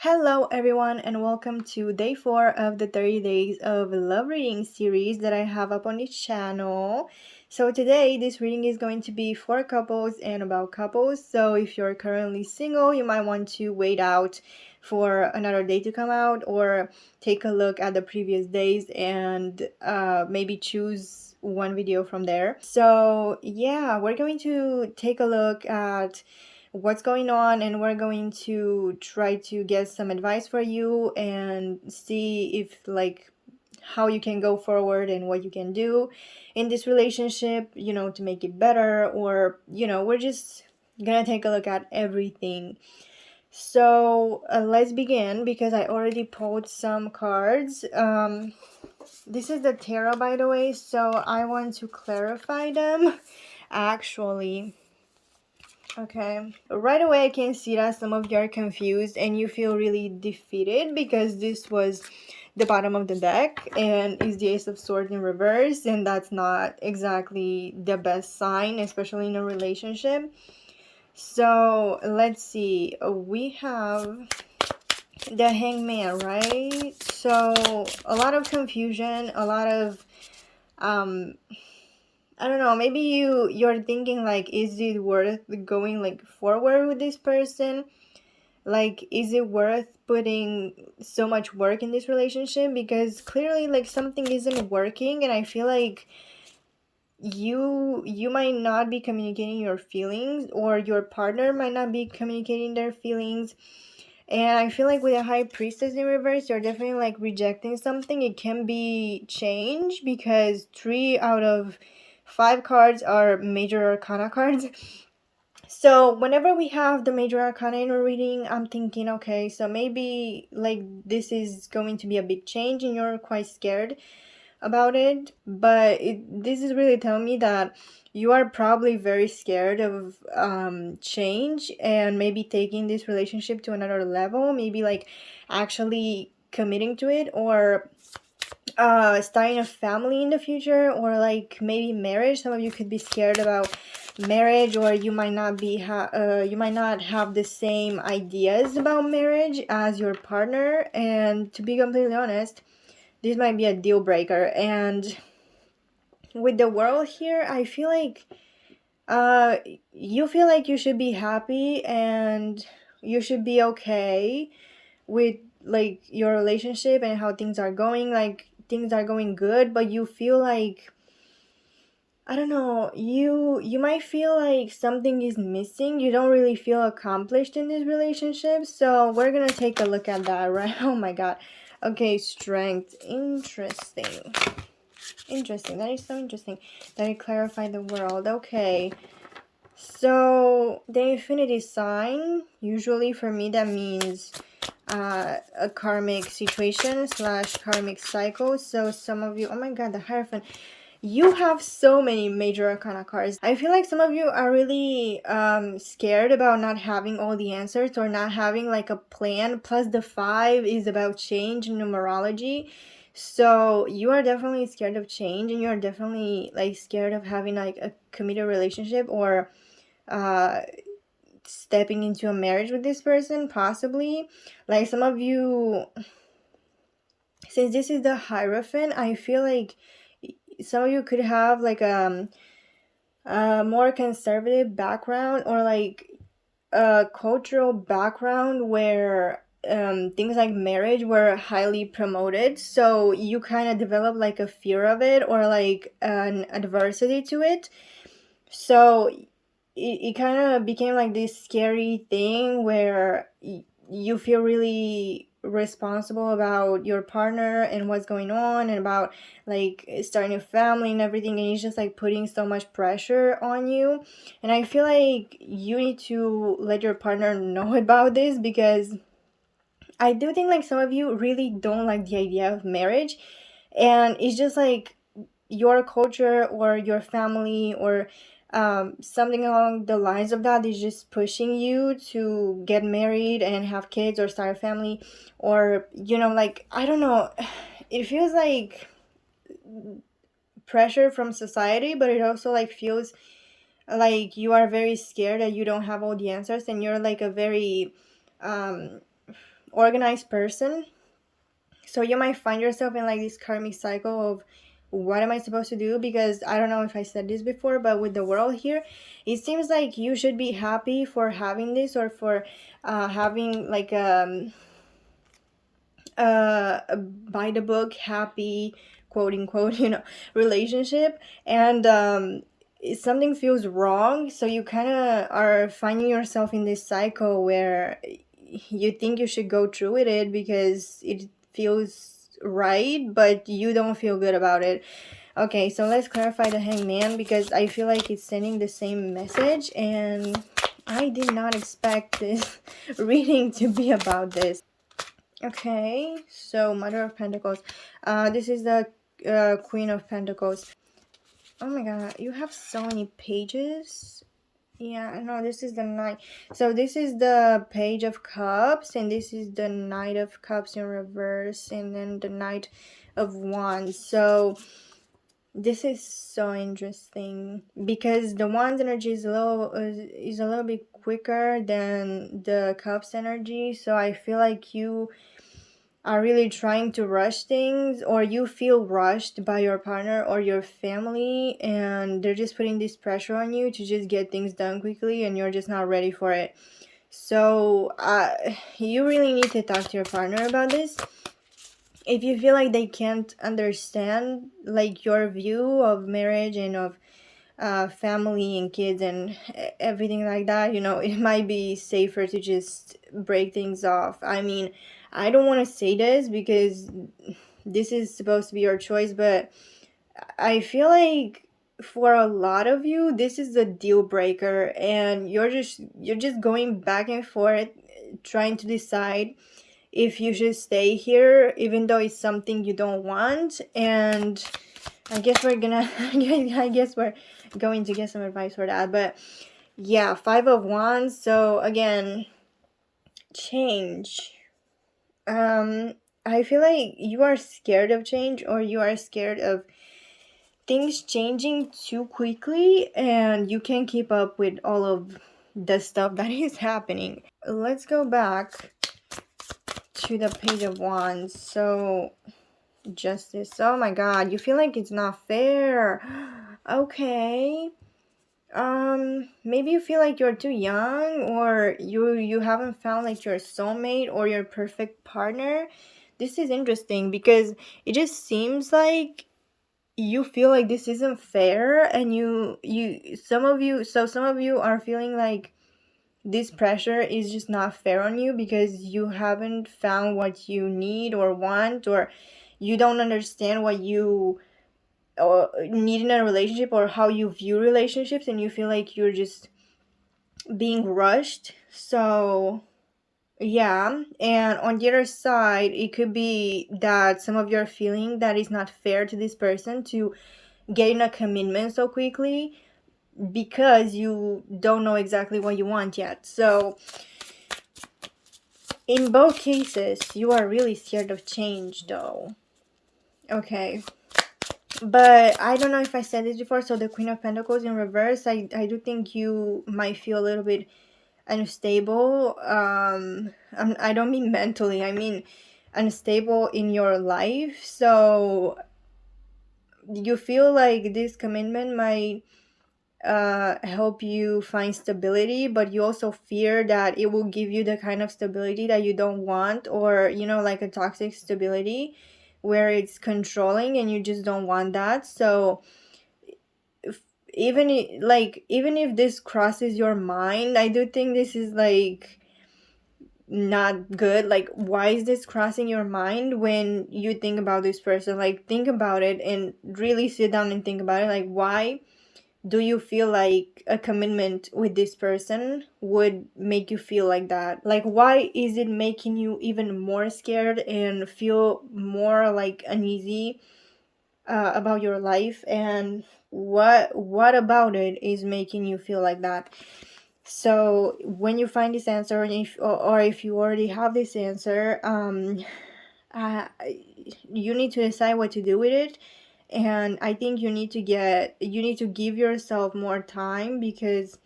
Hello, everyone, and welcome to day 4 of the 30 Days of Love Reading series that I have up on this channel. So, today, this reading is going to be for couples and about couples. So, if you're currently single, you might want to wait out for another day to come out or take a look at the previous days and maybe choose one video from there. So, yeah, we're going to take a look at what's going on, and we're going to try to get some advice for you and see if how you can go forward and what you can do in this relationship, to make it better, or we're just gonna take a look at everything. So let's begin, because I already pulled some cards. This is the tarot, by the way, so I want to clarify them actually. Okay, right away I can see that some of you are confused and you feel really defeated because this was the bottom of the deck and is the Ace of Swords in reverse, and that's not exactly the best sign, especially in a relationship. So let's see, we have the Hangman, right? So a lot of confusion, a lot of I don't know, maybe you're thinking is it worth going forward with this person? Is it worth putting so much work in this relationship? Because clearly something isn't working, and I feel like you might not be communicating your feelings, or your partner might not be communicating their feelings. And I feel like with a High Priestess in reverse, you're definitely rejecting something. It can be changed because 3 out of 5 cards are Major Arcana cards. So whenever we have the Major Arcana in a reading, I'm thinking, okay, so maybe this is going to be a big change and you're quite scared about it. But this is really telling me that you are probably very scared of change and maybe taking this relationship to another level, maybe actually committing to it, or starting a family in the future, or maybe marriage. Some of you could be scared about marriage, or you might not be you might not have the same ideas about marriage as your partner. And to be completely honest, this might be a deal breaker. And with the world here, I feel like you feel like you should be happy and you should be okay with your relationship and how things are going. Things are going good, but you feel like, I don't know, you might feel like something is missing. You don't really feel accomplished in this relationship. So we're gonna take a look at that, right? Oh my god. Okay, Strength. Interesting. Interesting. That is so interesting that it clarified the world. Okay. So the Infinity sign, usually for me that means a karmic situation / karmic cycle. So some of you, oh my god, the Hierophant, you have so many Major Arcana cards. I feel like some of you are really scared about not having all the answers, or not having a plan. Plus the 5 is about change in numerology. So you are definitely scared of change, and you're definitely scared of having a committed relationship, or stepping into a marriage with this person, possibly. Some of you, since this is the Hierophant, I feel like some of you could have a more conservative background, or a cultural background where things like marriage were highly promoted. So you kind of develop a fear of it, or an adversity to it. So it kind of became this scary thing where you feel really responsible about your partner and what's going on, and about starting a family and everything, and it's just putting so much pressure on you. And I feel like you need to let your partner know about this, because I do think some of you really don't like the idea of marriage, and it's just your culture or your family, or something along the lines of that, is just pushing you to get married and have kids or start a family, or I don't know, it feels like pressure from society, but it also feels like you are very scared that you don't have all the answers, and you're a very organized person. So you might find yourself in like this karmic cycle of what am I supposed to do? Because I don't know if I said this before, but with the world here, it seems like you should be happy for having this, or for having like by the book happy, quote unquote, relationship. And something feels wrong, so you kind of are finding yourself in this cycle where you think you should go through with it because it feels right, but you don't feel good about it. Okay, so let's clarify the Hangman, because I feel like it's sending the same message, and I did not expect this reading to be about this. Okay, so Mother of Pentacles. This is the Queen of Pentacles. Oh my god, you have so many pages. Yeah, no, this is the Knight. So this is the Page of Cups, and this is the Knight of Cups in reverse, and then the Knight of Wands. So this is so interesting because the Wands energy is a little bit quicker than the Cups energy. So I feel like you are really trying to rush things, or you feel rushed by your partner or your family, and they're just putting this pressure on you to just get things done quickly, and you're just not ready for it. So you really need to talk to your partner about this. If you feel like they can't understand like your view of marriage and of family and kids and everything like that, it might be safer to just break things off. I mean, I don't want to say this because this is supposed to be your choice, but I feel like for a lot of you, this is a deal breaker, and you're just going back and forth trying to decide if you should stay here, even though it's something you don't want. And I guess we're gonna I guess we're going to get some advice for that. But yeah, 5 of Wands. So again, change. I feel like you are scared of change, or you are scared of things changing too quickly, and you can't keep up with all of the stuff that is happening. Let's go back to the Page of Wands. So Justice. Oh my god, you feel like it's not fair. Okay. Maybe you feel like you're too young, or you haven't found like your soulmate or your perfect partner. This is interesting because it just seems like you feel like this isn't fair, and some of you are feeling like this pressure is just not fair on you because you haven't found what you need or want, or you don't understand what you need in a relationship, or how you view relationships, and you feel like you're just being rushed. So yeah, and on the other side, it could be that some of you are feeling that it's not fair to this person to get in a commitment so quickly because you don't know exactly what you want yet. So in both cases, you are really scared of change though. Okay. But I don't know if I said this before. So the Queen of Pentacles in reverse, I do think you might feel a little bit unstable. I don't mean mentally, I mean unstable in your life. So you feel like this commitment might help you find stability, but you also fear that it will give you the kind of stability that you don't want, or like a toxic stability where it's controlling, and you just don't want that. So even if this crosses your mind, I do think this is like not good. Like, why is this crossing your mind when you think about this person? Like, think about it and really sit down and think about it. Like, why do you feel like a commitment with this person would make you feel like that? Like, why is it making you even more scared and feel more like uneasy about your life? And what about it is making you feel like that? So when you find this answer, and if you already have this answer, uh, you need to decide what to do with it. And I think you need to give yourself more time, because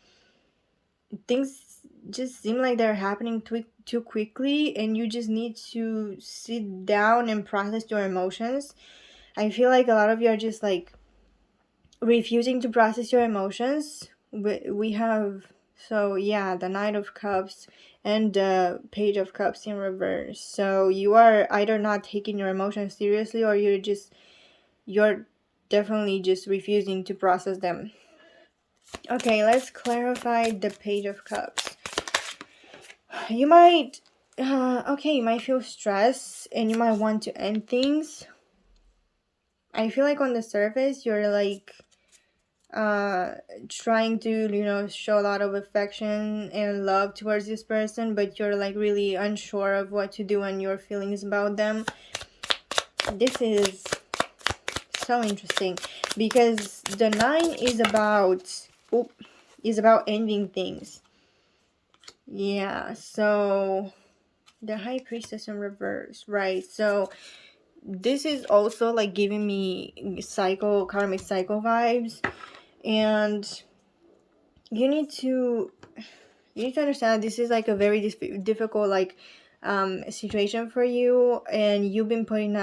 things just seem like they're happening too quickly, and you just need to sit down and process your emotions. I feel like a lot of you are just like refusing to process your emotions. We have, so yeah, the Knight of Cups and the Page of Cups in reverse. So you are either not taking your emotions seriously, or you're definitely just refusing to process them. Okay, let's clarify the Page of Cups. You might you might feel stress and you might want to end things. I feel like on the surface you're like trying to, you know, show a lot of affection and love towards this person, but you're like really unsure of what to do and your feelings about them. This is so interesting because the 9 is about ending things. Yeah, so the High Priestess in reverse, right? So this is also like giving me karmic cycle vibes, and you need to understand this is like a very difficult like situation for you, and you've been put in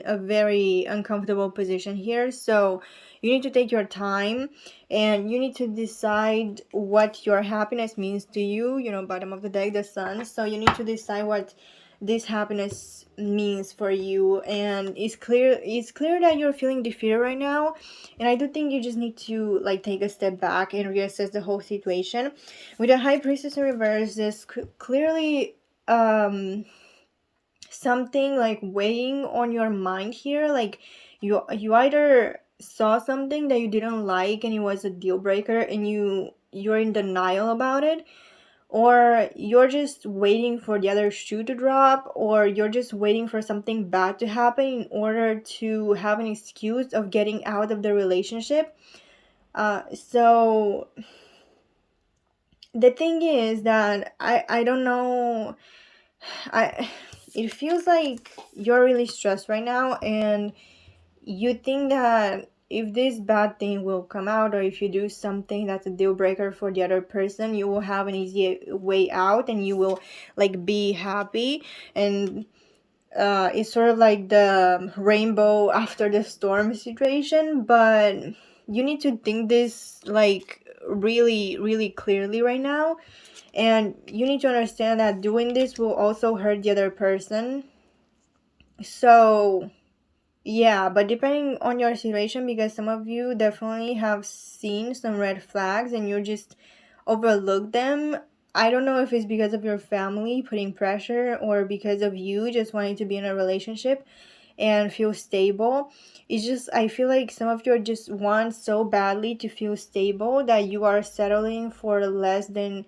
a very uncomfortable position here. So you need to take your time and you need to decide what your happiness means to you. You know, bottom of the deck, the Sun. So you need to decide what this happiness means for you, and it's clear that you're feeling defeated right now, and I do think you just need to like take a step back and reassess the whole situation. With a High Priestess in reverse, there's clearly something like weighing on your mind here. Like you either saw something that you didn't like and it was a deal breaker, and you're in denial about it, or you're just waiting for the other shoe to drop, or you're just waiting for something bad to happen in order to have an excuse of getting out of the relationship. So the thing is that I don't know, I it feels like you're really stressed right now, and you think that if this bad thing will come out, or if you do something that's a deal breaker for the other person, you will have an easy way out and you will like be happy. And it's sort of like the rainbow after the storm situation, but you need to think this like really really clearly right now, and you need to understand that doing this will also hurt the other person. So yeah, but depending on your situation, because some of you definitely have seen some red flags and you just overlook them. I don't know if it's because of your family putting pressure or because of you just wanting to be in a relationship and feel stable. It's just, I feel like some of you just want so badly to feel stable that you are settling for less than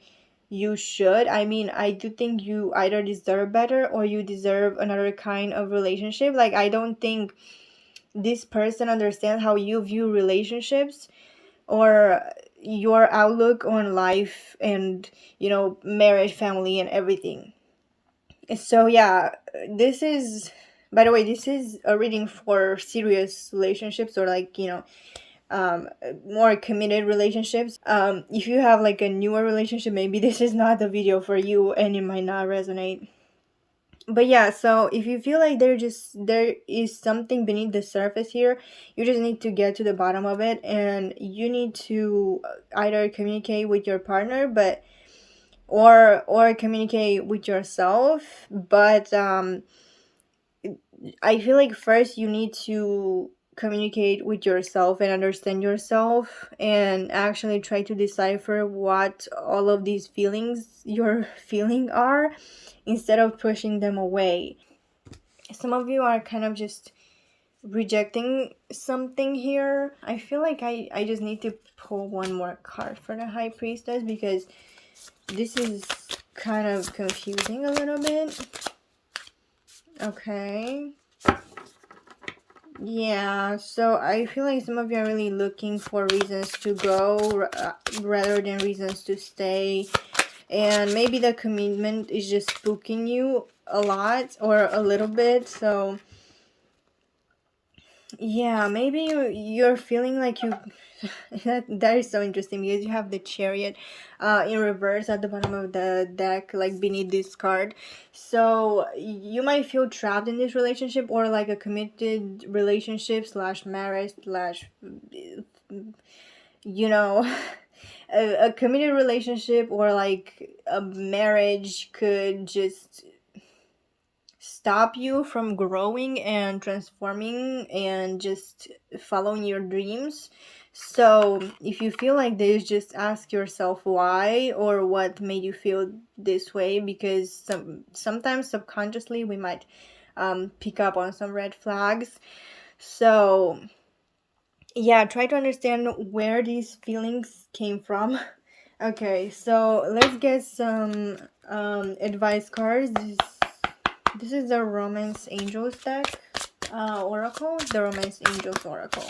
you should. I mean, I do think you either deserve better or you deserve another kind of relationship. Like, I don't think this person understands how you view relationships or your outlook on life and, you know, marriage, family, and everything. So yeah, this is, by the way, this is a reading for serious relationships, or like, you know, more committed relationships. If you have like a newer relationship, maybe this is not the video for you and it might not resonate. But yeah, so if you feel like there is something beneath the surface here, you just need to get to the bottom of it, and you need to either communicate with your partner, but or communicate with yourself. But I feel like first you need to communicate with yourself and understand yourself and actually try to decipher what all of these feelings you're feeling are, instead of pushing them away. Some of you are kind of just rejecting something here. I feel like I just need to pull one more card for the High Priestess, because this is kind of confusing a little bit. Okay. Yeah, so I feel like some of you are really looking for reasons to go rather than reasons to stay. And maybe the commitment is just spooking you a lot or a little bit. So Yeah, maybe you're feeling like you that is so interesting because you have the Chariot in reverse at the bottom of the deck, like beneath this card. So you might feel trapped in this relationship, or like a committed relationship slash marriage slash, you know, a committed relationship or like a marriage could just stop you from growing and transforming and just following your dreams. So if you feel like this, just ask yourself why or what made you feel this way, because sometimes subconsciously we might pick up on some red flags. So yeah, try to understand where these feelings came from. Okay, so let's get some advice cards. This is the Romance Angels deck, Oracle, the Romance Angels Oracle.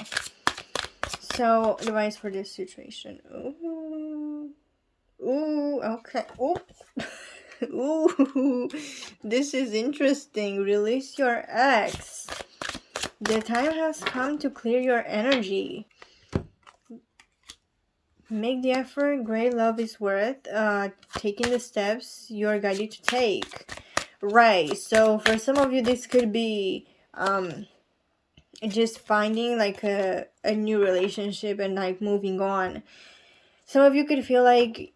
So, advice for this situation. Ooh, okay. Ooh. Ooh, this is interesting. Release your ex. The time has come to clear your energy. Make the effort. Great love is worth taking the steps you are guided to take. Right. So for some of you, this could be just finding like a new relationship and like moving on. Some of you could feel like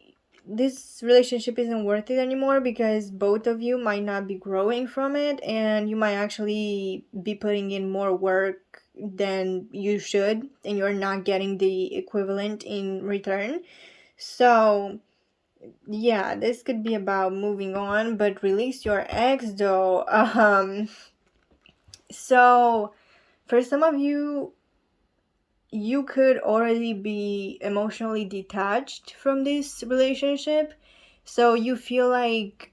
this relationship isn't worth it anymore because both of you might not be growing from it, and you might actually be putting in more work than you should, and you're not getting the equivalent in return. So yeah, this could be about moving on, but release your ex though. So for some of you, you could already be emotionally detached from this relationship, so you feel like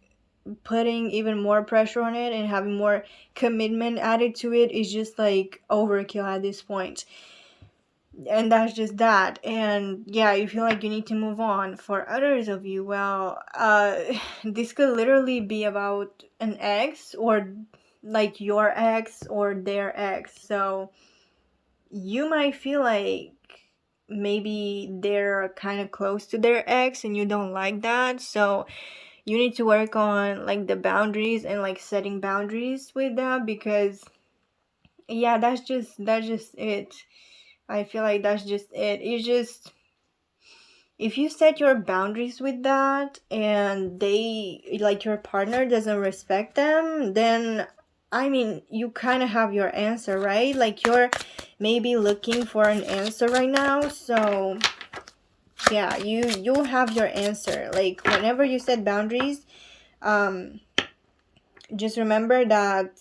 putting even more pressure on it and having more commitment added to it is just like overkill at this point. And that's just that. And yeah, you feel like you need to move on. For others of you, well, this could literally be about an ex, or like your ex or their ex. So you might feel like maybe they're kind of close to their ex and you don't like that. So you need to work on like the boundaries and like setting boundaries with that, because yeah, that's just it. I feel like that's just it. It's just, if you set your boundaries with that and they, like your partner doesn't respect them, then I mean, you kind of have your answer, right? Like you're maybe looking for an answer right now. So yeah, you'll have your answer. Like whenever you set boundaries, um just remember that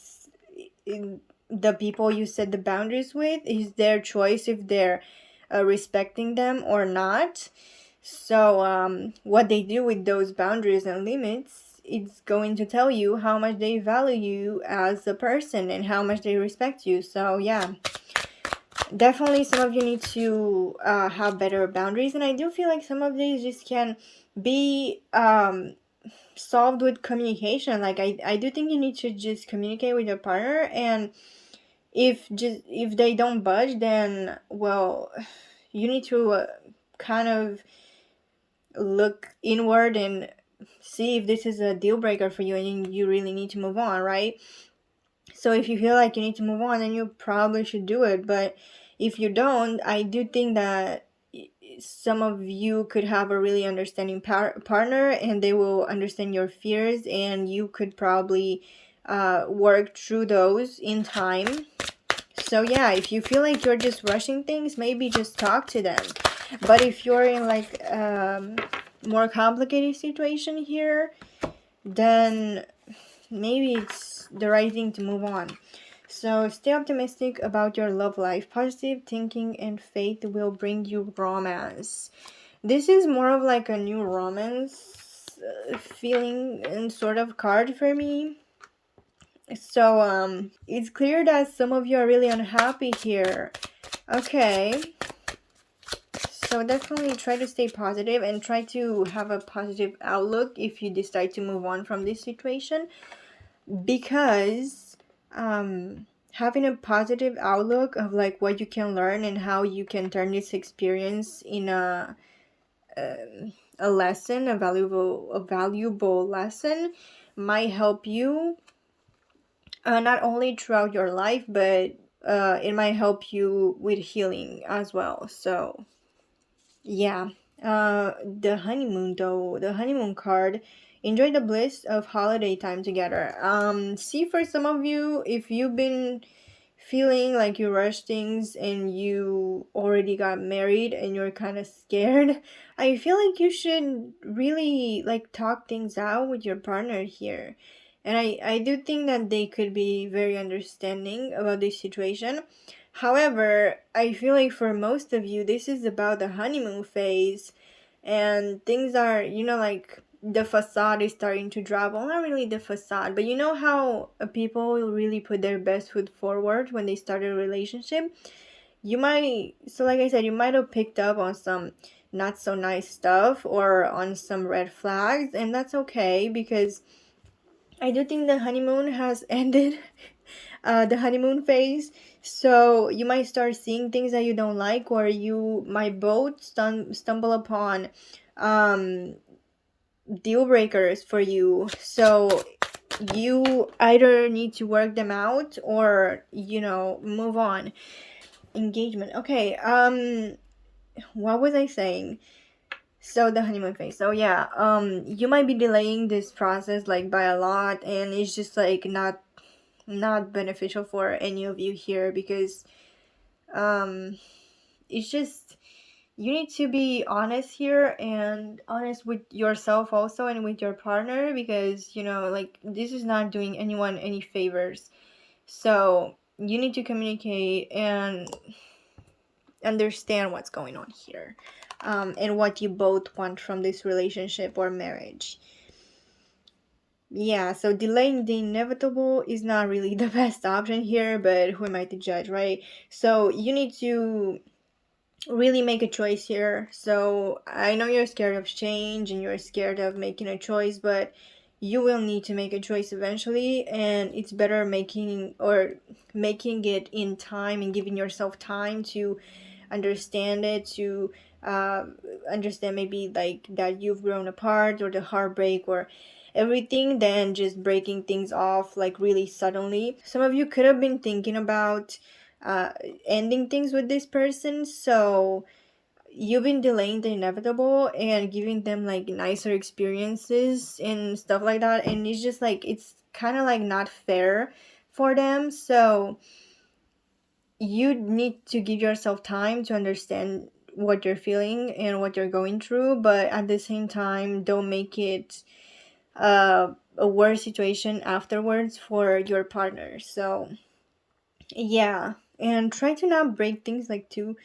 the people you set the boundaries with is their choice if they're respecting them or not. So what they do with those boundaries and limits, it's going to tell you how much they value you as a person and how much they respect you. So yeah, definitely some of you need to have better boundaries, and I do feel like some of these just can be solved with communication. Like I do think you need to just communicate with your partner, and if they don't budge, then well, you need to kind of look inward and see if this is a deal breaker for you and you really need to move on, right? So if you feel like you need to move on, then you probably should do it. But if you don't, I do think that some of you could have a really understanding partner, and they will understand your fears, and you could probably work through those in time. So yeah, if you feel like you're just rushing things, maybe just talk to them. But if you're in like more complicated situation here, then maybe it's the right thing to move on. So stay optimistic about your love life. Positive thinking and faith will bring you romance. This is more of like a new romance feeling and sort of card for me. So it's clear that some of you are really unhappy here. Okay. So definitely try to stay positive and try to have a positive outlook if you decide to move on from this situation, because having a positive outlook of like what you can learn and how you can turn this experience in a lesson, a valuable lesson, might help you not only throughout your life, but it might help you with healing as well. So yeah. The honeymoon though, the honeymoon card. Enjoy the bliss of holiday time together. See, for some of you, if you've been feeling like you rush things and you already got married and you're kind of scared, I feel like you should really like talk things out with your partner here. And I do think that they could be very understanding about this situation. However, I feel like for most of you, this is about the honeymoon phase, and things are, like the facade is starting to drop. Well, not really the facade, but you know how people will really put their best foot forward when they start a relationship? So like I said, you might have picked up on some not so nice stuff or on some red flags, and that's okay because I do think the honeymoon has ended. The honeymoon phase. So you might start seeing things that you don't like, or you might both stumble upon um, deal breakers for you. So you either need to work them out or, move on. Engagement. Okay. What was I saying? So the honeymoon phase. So yeah, you might be delaying this process like by a lot, and it's just like not beneficial for any of you here because um it's just, you need to be honest here and honest with yourself also and with your partner, because like this is not doing anyone any favors. So you need to communicate and understand what's going on here, and what you both want from this relationship or marriage. Yeah, so delaying the inevitable is not really the best option here, but who am I to judge, right? So you need to really make a choice here. So I know you're scared of change and you're scared of making a choice, but you will need to make a choice eventually, and it's better making it in time and giving yourself time to understand it, to uh, understand maybe like that you've grown apart or the heartbreak or everything, than just breaking things off like really suddenly. Some of you could have been thinking about uh, ending things with this person, so you've been delaying the inevitable and giving them like nicer experiences and stuff like that, and it's just like it's kind of like not fair for them. So you need to give yourself time to understand what you're feeling and what you're going through, but at the same time don't make it a worse situation afterwards for your partner. So yeah, and try to not break things like too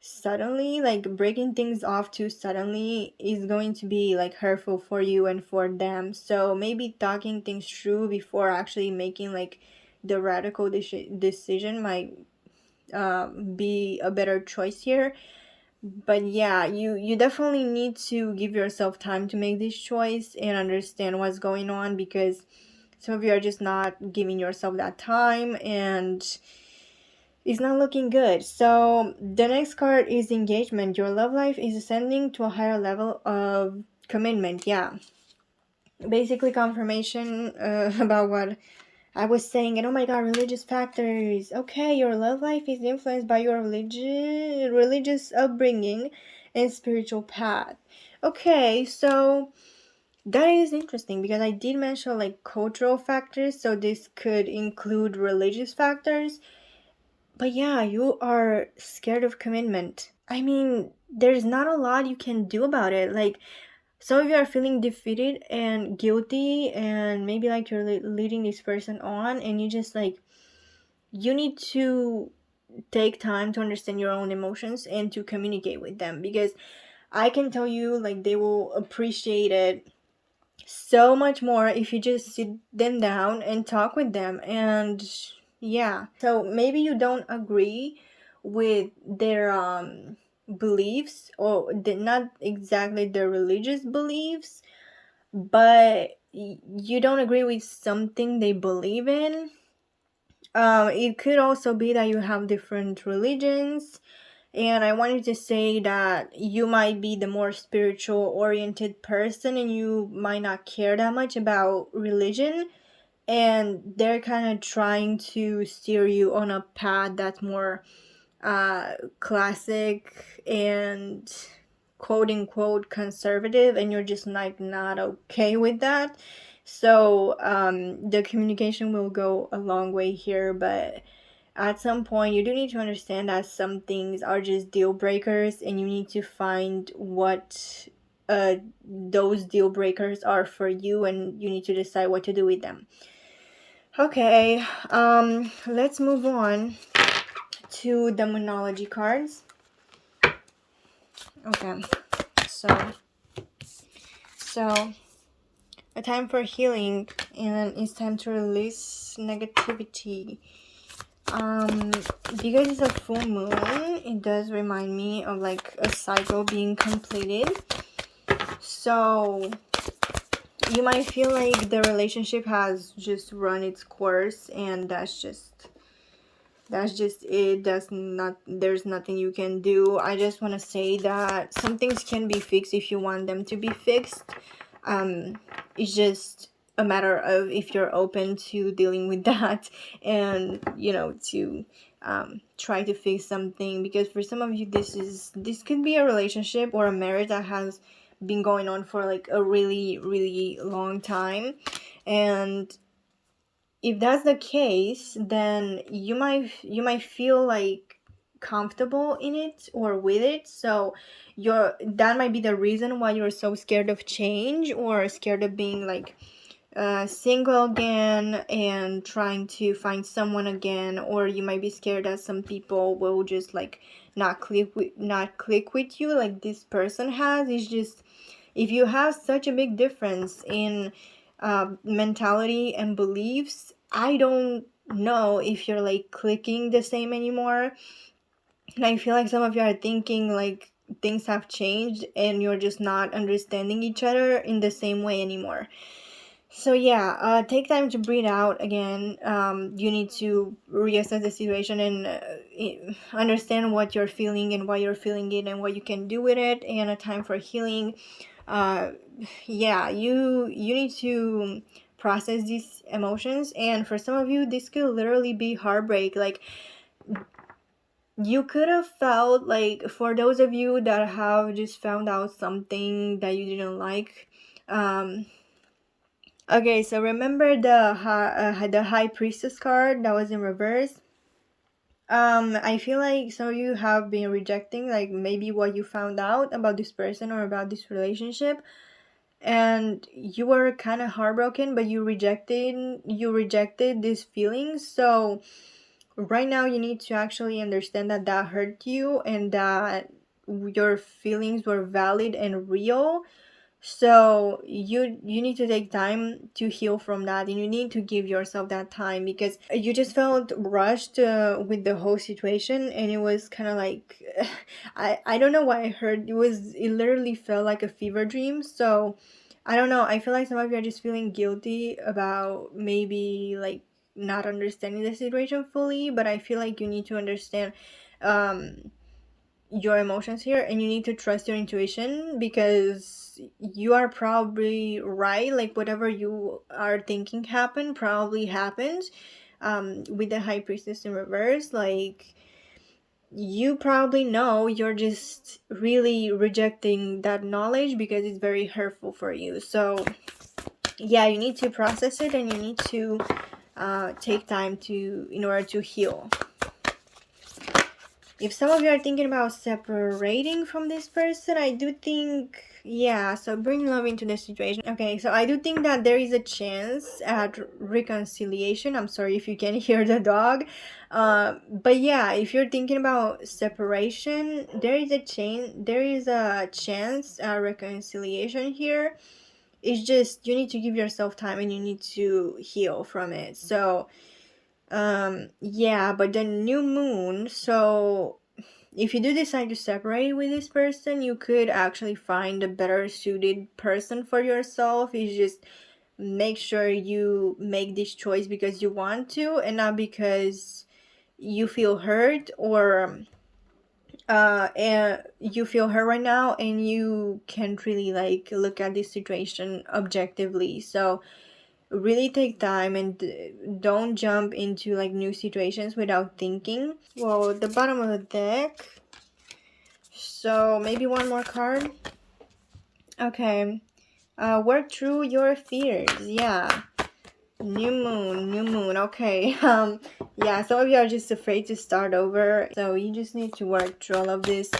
suddenly. Like breaking things off too suddenly is going to be like hurtful for you and for them. So maybe talking things through before actually making like the radical decision might be a better choice here. But yeah, you definitely need to give yourself time to make this choice and understand what's going on, because some of you are just not giving yourself that time and it's not looking good. So the next card is engagement. Your love life is ascending to a higher level of commitment. Yeah, basically confirmation about what I was saying. And oh my god, religious factors. Okay, your love life is influenced by your religious upbringing and spiritual path. Okay, so that is interesting because I did mention like cultural factors, so this could include religious factors. But yeah, you are scared of commitment. I mean, there's not a lot you can do about it. Like, some of you are feeling defeated and guilty, and maybe like you're leading this person on, and you just like, you need to take time to understand your own emotions and to communicate with them, because I can tell you, like, they will appreciate it so much more if you just sit them down and talk with them. And yeah, so maybe you don't agree with their beliefs, or not exactly their religious beliefs, but you don't agree with something they believe in. It could also be that you have different religions, and I wanted to say that you might be the more spiritual oriented person and you might not care that much about religion, and they're kind of trying to steer you on a path that's more classic and quote unquote conservative, and you're just like not okay with that. So the communication will go a long way here, but at some point you do need to understand that some things are just deal breakers and you need to find what those deal breakers are for you, and you need to decide what to do with them. Okay, let's move on to the Moonology cards. Okay, so a time for healing, and it's time to release negativity. Because it's a full moon, it does remind me of like a cycle being completed. So you might feel like the relationship has just run its course, and that's just it. There's nothing you can do. I just want to say that some things can be fixed if you want them to be fixed. It's just a matter of if you're open to dealing with that, and to try to fix something, because for some of you this could be a relationship or a marriage that has been going on for like a really really long time, and if that's the case, then you might feel like comfortable in it or with it. So that might be the reason why you're so scared of change or scared of being like single again and trying to find someone again, or you might be scared that some people will just like not click with you like this person has. It's just, if you have such a big difference in mentality and beliefs, I don't know if you're like clicking the same anymore. And I feel like some of you are thinking like things have changed and you're just not understanding each other in the same way anymore. So yeah, take time to breathe out again. You need to reassess the situation and understand what you're feeling and why you're feeling it and what you can do with it, and a time for healing. Yeah, you need to process these emotions, and for some of you this could literally be heartbreak. Like, you could have felt like, for those of you that have just found out something that you didn't like, okay, so remember the high priestess card that was in reverse. I feel like some of you have been rejecting like maybe what you found out about this person or about this relationship, and you were kind of heartbroken, but you rejected these feelings. So right now you need to actually understand that that hurt you and that your feelings were valid and real. So you need to take time to heal from that, and you need to give yourself that time, because you just felt rushed with the whole situation, and it was kind of like I don't know why I heard it literally felt like a fever dream. So I don't know, I feel like some of you are just feeling guilty about maybe like not understanding the situation fully, but I feel like you need to understand your emotions here, and you need to trust your intuition, because you are probably right. Like, whatever you are thinking probably happened. With the high priestess in reverse, like, you probably know, you're just really rejecting that knowledge because it's very hurtful for you. So yeah, you need to process it, and you need to take time in order to heal. If some of you are thinking about separating from this person, I do think, yeah, so bring love into the situation. Okay, so I do think that there is a chance at reconciliation. I'm sorry if you can hear the dog. But yeah, if you're thinking about separation, there is a chance at reconciliation here. It's just, you need to give yourself time and you need to heal from it. So yeah, but the new moon, so if you do decide to separate with this person, you could actually find a better suited person for yourself. It's just make sure you make this choice because you want to and not because you feel hurt, or and you feel hurt right now and you can't really like look at this situation objectively. So really take time and don't jump into like new situations without thinking. Well, the bottom of the deck, so maybe one more card. Okay. Work through your fears. Yeah. New moon. Okay. Yeah, some of you are just afraid to start over. So you just need to work through all of this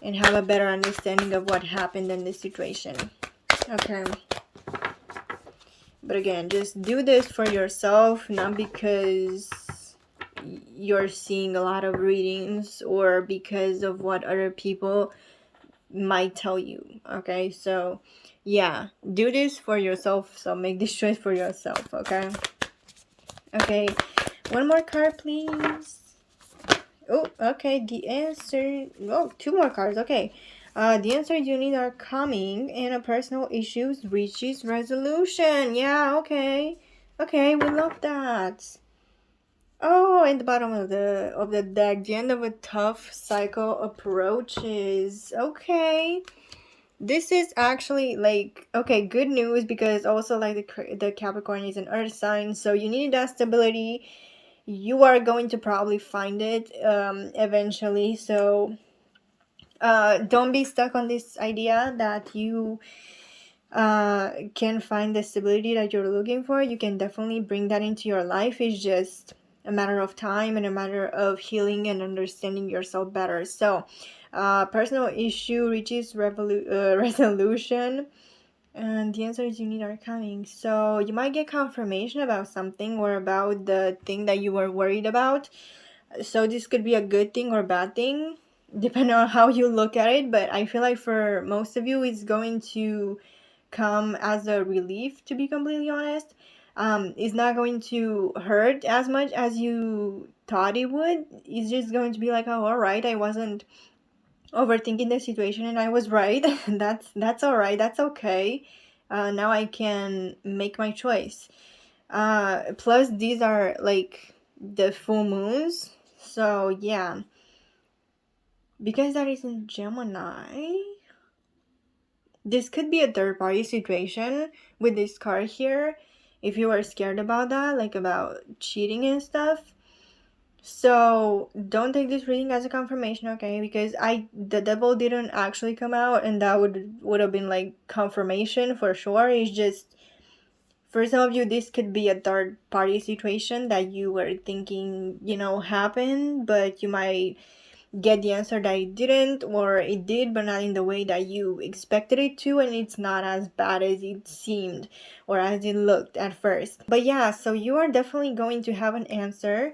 and have a better understanding of what happened in this situation. Okay. But again, just do this for yourself, not because you're seeing a lot of readings or because of what other people might tell you. Okay, so yeah, do this for yourself. So make this choice for yourself. Okay. Okay, one more card, please. Oh, okay, the answer. Oh, two more cards. Okay. The answers you need are coming, and a personal issues reaches resolution. Yeah, okay. Okay, we love that. Oh, in the bottom of the deck, the end of a tough cycle approaches. Okay. This is actually like, okay, good news, because also like the Capricorn is an earth sign, so you need that stability. You are going to probably find it eventually. So don't be stuck on this idea that you can find the stability that you're looking for. You can definitely bring that into your life. It's just a matter of time and a matter of healing and understanding yourself better. So personal issue reaches resolution, and the answers you need are coming. So you might get confirmation about something or about the thing that you were worried about. So this could be a good thing or bad thing, depending on how you look at it. But I feel like for most of you, it's going to come as a relief, to be completely honest. It's not going to hurt as much as you thought it would. It's just going to be like, oh, all right, I wasn't overthinking the situation and I was right. That's all right. That's okay. Now I can make my choice. Plus these are like the full moons. So yeah, because that is in Gemini, this could be a third party situation with this card here. If you are scared about that, like about cheating and stuff. So don't take this reading as a confirmation, okay? Because the devil didn't actually come out, and that would have been like confirmation for sure. It's just, for some of you, this could be a third party situation that you were thinking, happened, but you might get the answer that it didn't, or it did but not in the way that you expected it to, and it's not as bad as it seemed or as it looked at first. But yeah, so you are definitely going to have an answer.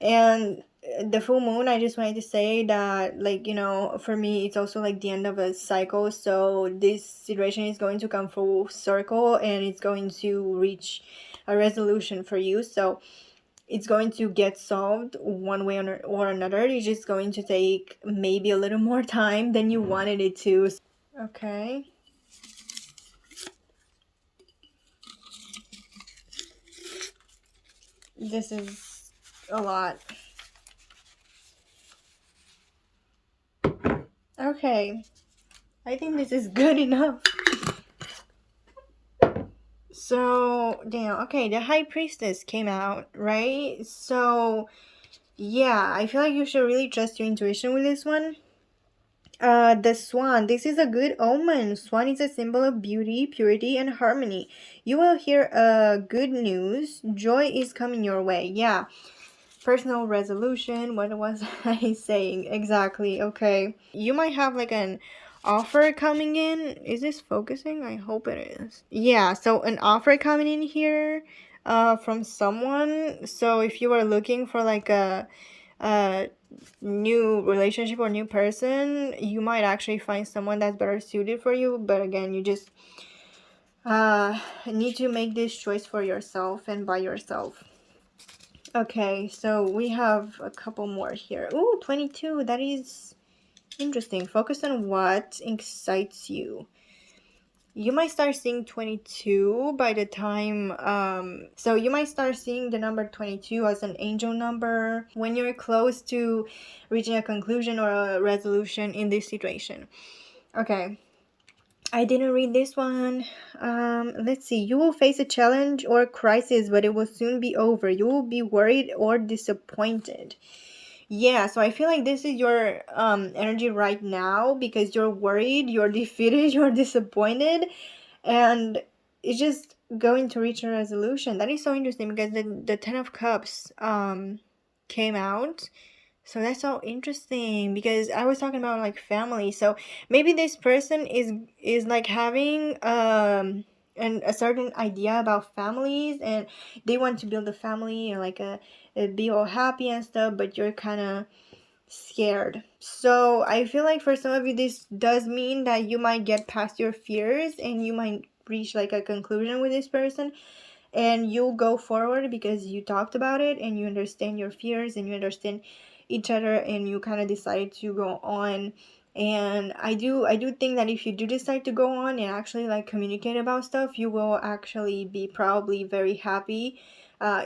And the full moon, I just wanted to say that, like, for me, it's also like the end of a cycle. So this situation is going to come full circle and it's going to reach a resolution for you. So it's going to get solved one way or another. It's just going to take maybe a little more time than you wanted it to. Okay. This is a lot. Okay. I think this is good enough. So, damn. Okay, the High Priestess came out, right? So, yeah, I feel like you should really trust your intuition with this one. The swan. This is a good omen. Swan is a symbol of beauty, purity, and harmony. You will hear good news. Joy is coming your way. Yeah. Personal resolution. What was I saying? Exactly. Okay. You might have like an offer coming in. Is this focusing? I hope it is. Yeah, so an offer coming in here from someone. So if you are looking for like a new relationship or new person, you might actually find someone that's better suited for you. But again, you just need to make this choice for yourself and by yourself. Okay, so we have a couple more here. Ooh, 22. That is interesting. Focus on what excites you. you might start seeing 22 by the time, so you might start seeing the number 22 as an angel number when you're close to reaching a conclusion or a resolution in this situation. Okay, I didn't read this one. Let's see. You will face a challenge or a crisis, but it will soon be over. You will be worried or disappointed. Yeah, so I feel like this is your energy right now, because you're worried, you're defeated, you're disappointed, and it's just going to reach a resolution. That is so interesting, because the Ten of Cups came out. So that's so interesting, because I was talking about like family. So maybe this person is like having a certain idea about families, and they want to build a family and like be all happy and stuff, but you're kind of scared. So I feel like for some of you, this does mean that you might get past your fears and you might reach like a conclusion with this person, and you'll go forward because you talked about it and you understand your fears and you understand each other, and you kind of decided to go on. And I do think that if you do decide to go on and actually like communicate about stuff, you will actually be probably very happy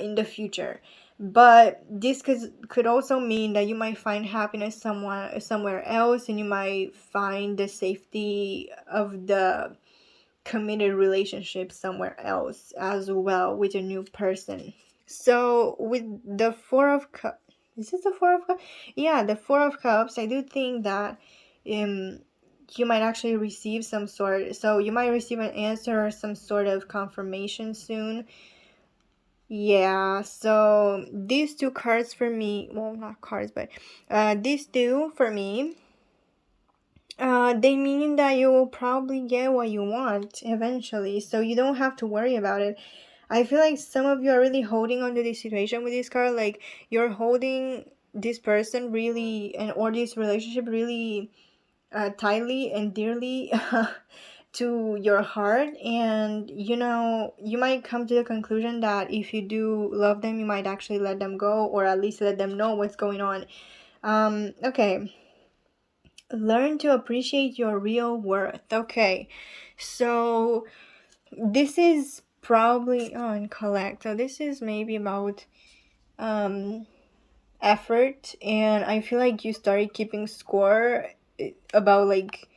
in the future. But this could also mean that you might find happiness somewhere else, and you might find the safety of the committed relationship somewhere else as well with a new person. So with the Four of Cups, is this the Four of Cups? Yeah, the Four of Cups. I do think that um you might actually receive some sort. So you might receive an answer or some sort of confirmation soon. Yeah. So these two cards for me. Well, not cards, but these two for me. They mean that you will probably get what you want eventually, so you don't have to worry about it. I feel like some of you are really holding on to this situation with this card, like you're holding this person really, and or this relationship really tightly and dearly to your heart, and you might come to the conclusion that if you do love them, you might actually let them go, or at least let them know what's going on. Okay. Learn to appreciate your real worth. Okay, so this is probably and collect. So this is maybe about effort, and I feel like you started keeping score about like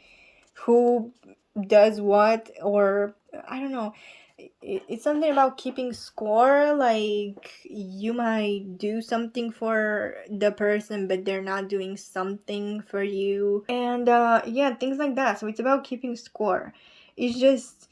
who does what, or I don't know. It's something about keeping score, like you might do something for the person but they're not doing something for you, and yeah, things like that. So it's about keeping score. It's just,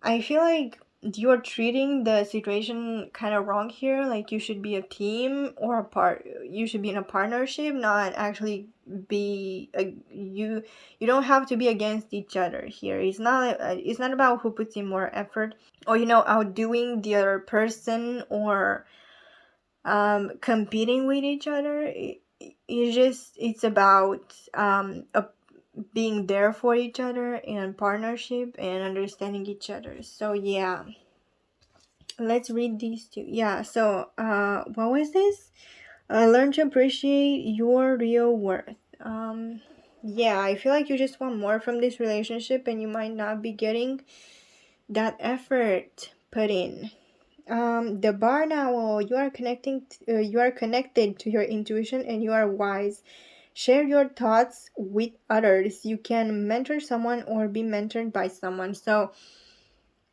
I feel like you're treating the situation kind of wrong here. Like you should be a team or a part. You should be in a partnership, not actually be a you don't have to be against each other here. It's not about who puts in more effort, or outdoing the other person, or competing with each other. It's about being there for each other and partnership and understanding each other. So yeah, let's read these two. Yeah, so what was this? Learn to appreciate your real worth. Yeah, I feel like you just want more from this relationship and you might not be getting that effort put in. The barn owl. You are connected to your intuition and you are wise. Share your thoughts with others. You can mentor someone or be mentored by someone. So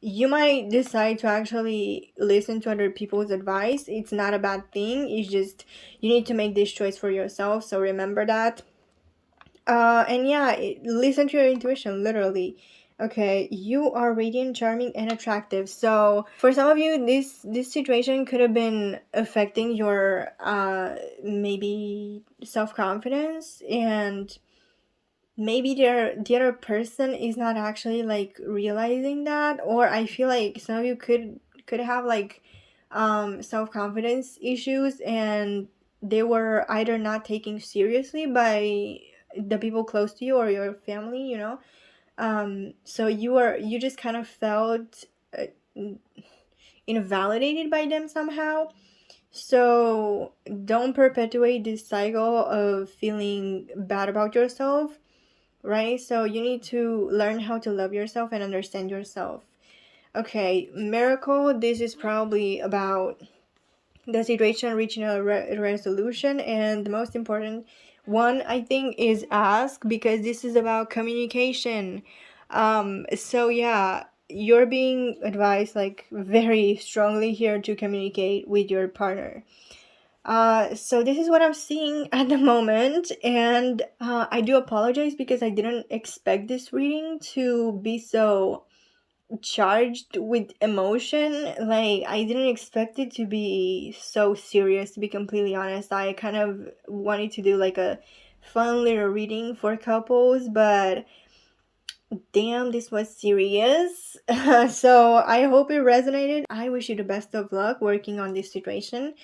you might decide to actually listen to other people's advice. It's not a bad thing. It's just you need to make this choice for yourself. So remember that. And yeah, listen to your intuition, literally. Okay, you are radiant, charming, and attractive. So for some of you, this situation could have been affecting your maybe self-confidence, and maybe the other person is not actually like realizing that. Or I feel like some of you could have like self-confidence issues, and they were either not taken seriously by the people close to you or your family, so you just kind of felt invalidated by them somehow. So don't perpetuate this cycle of feeling bad about yourself. right? So you need to learn how to love yourself and understand yourself. Okay, miracle, this is probably about the situation reaching a resolution, and the most important one I think is ask, because this is about communication. So yeah, you're being advised like very strongly here to communicate with your partner. So this is what I'm seeing at the moment, and I do apologize because I didn't expect this reading to be so charged with emotion. Like, I didn't expect it to be so serious, to be completely honest. I kind of wanted to do like a fun little reading for couples, but damn, this was serious. So I hope it resonated. I wish you the best of luck working on this situation.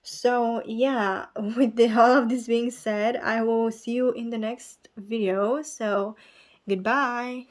So yeah, with all of this being said, I will see you in the next video. So goodbye.